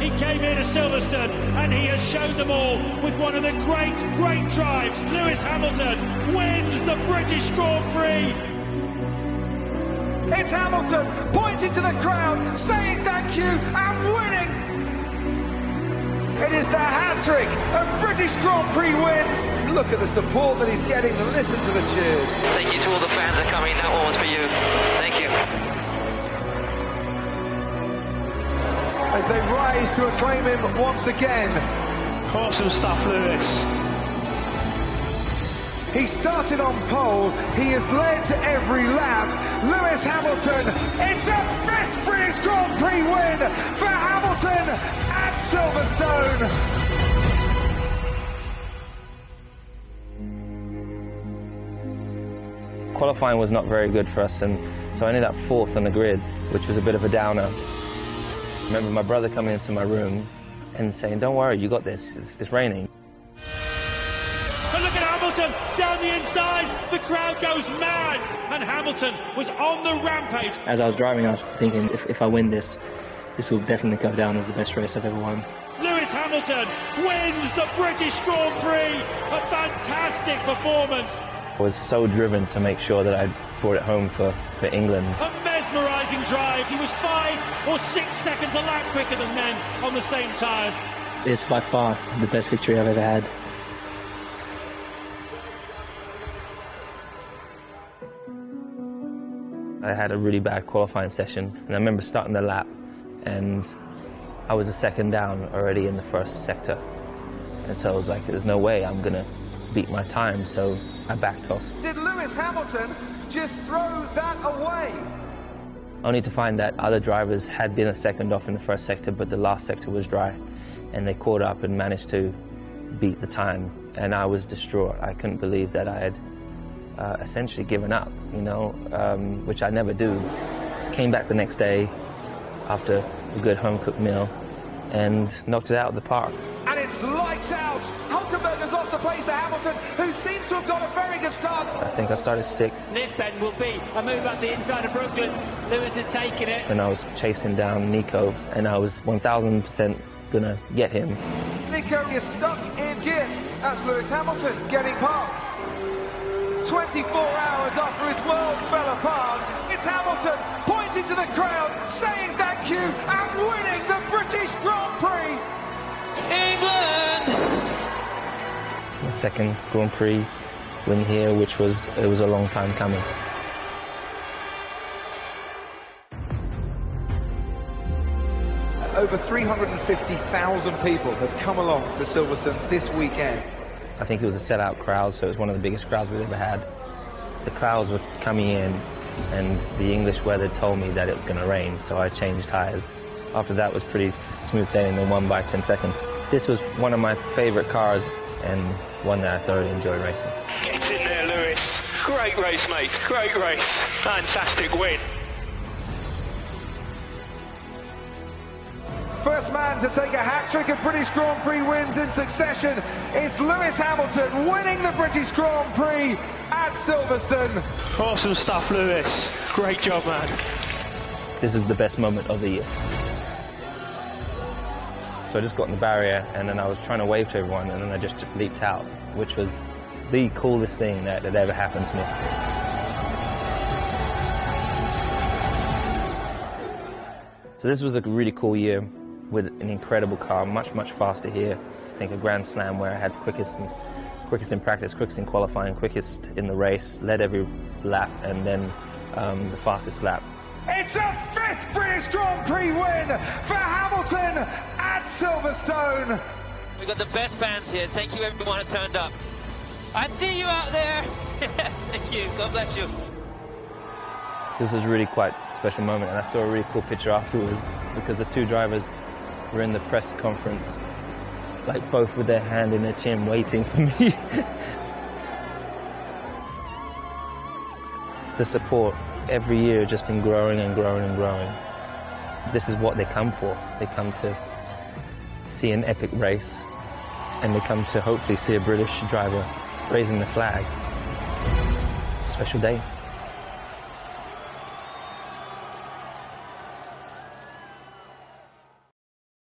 He came here to Silverstone and he has shown them all with one of the great drives. Lewis Hamilton wins the British Grand Prix. It's Hamilton pointing to the crowd, saying thank you and winning. It is the hat-trick of British Grand Prix wins. Look at the support that he's getting. Listen to the cheers. Thank you to all the fans that come in. That one was for you. Thank you. As they rise to acclaim him once again. Awesome stuff, Lewis. He started on pole, he has led to every lap. Lewis Hamilton, it's a 5th British Grand Prix win for Hamilton at Silverstone. Qualifying was not very good for us, and so I ended up 4th on the grid, which was a bit of a downer. I remember my brother coming into my room and saying, "Don't worry, you got this, it's raining." But look at Hamilton down the inside, the crowd goes mad, and Hamilton was on the rampage. As I was driving, I was thinking, if I win this will definitely go down as the best race I've ever won. Lewis Hamilton wins the British Grand Prix, a fantastic performance. I was so driven to make sure that I brought it home for England. A mesmerising drive. He was 5 or 6 seconds a lap quicker than men on the same tyres. It's by far the best victory I've ever had. I had a really bad qualifying session, and I remember starting the lap, and I was a second down already in the first sector. And so I was like, there's no way I'm going to beat my time, so I backed off. Did Lewis Hamilton just throw that away? Only to find that other drivers had been a second off in the first sector, but the last sector was dry, and they caught up and managed to beat the time. And I was distraught. I couldn't believe that I had essentially given up, you know, which I never do. Came back the next day after a good home-cooked meal and knocked it out of the park. And it's lights out. Hulkenberg's lost the place to Hamilton, who seems to have got a very good start. I think I started 6th. This then will be a move up the inside of Brooklyn. Lewis has taken it. And I was chasing down Nico, and I was 1,000% gonna get him. Nico is stuck in gear. That's Lewis Hamilton getting past. 24 hours after his world fell apart, it's Hamilton pointing to the crowd, saying thank you and winning the British Grand Prix. England! My 2nd Grand Prix win here, which was a long time coming. Over 350,000 people have come along to Silverstone this weekend. I think it was a sellout crowd, so it was one of the biggest crowds we've ever had. The crowds were coming in, and the English weather told me that it was going to rain, so I changed tyres. After that was pretty smooth sailing and won by 10 seconds. This was one of my favourite cars and one that I thoroughly enjoy racing. Get in there, Lewis. Great race, mate. Great race. Fantastic win. First man to take a hat-trick of British Grand Prix wins in succession is Lewis Hamilton, winning the British Grand Prix at Silverstone. Awesome stuff, Lewis. Great job, man. This is the best moment of the year. So I just got in the barrier, and then I was trying to wave to everyone, and then I just leaped out, which was the coolest thing that had ever happened to me. So this was a really cool year with an incredible car, much faster here. I think a Grand Slam where I had quickest in practice, quickest in qualifying, quickest in the race, led every lap, and then the fastest lap. It's a 5th British Grand Prix win for Hamilton at Silverstone. We've got the best fans here. Thank you everyone who turned up. I see you out there. Thank you. God bless you. This was really quite a special moment, and I saw a really cool picture afterwards because the 2 drivers were in the press conference, like both with their hand in their chin waiting for me. The support every year has just been growing and growing and growing. This is what they come for. They come to see an epic race, and they come to hopefully see a British driver raising the flag. Special day.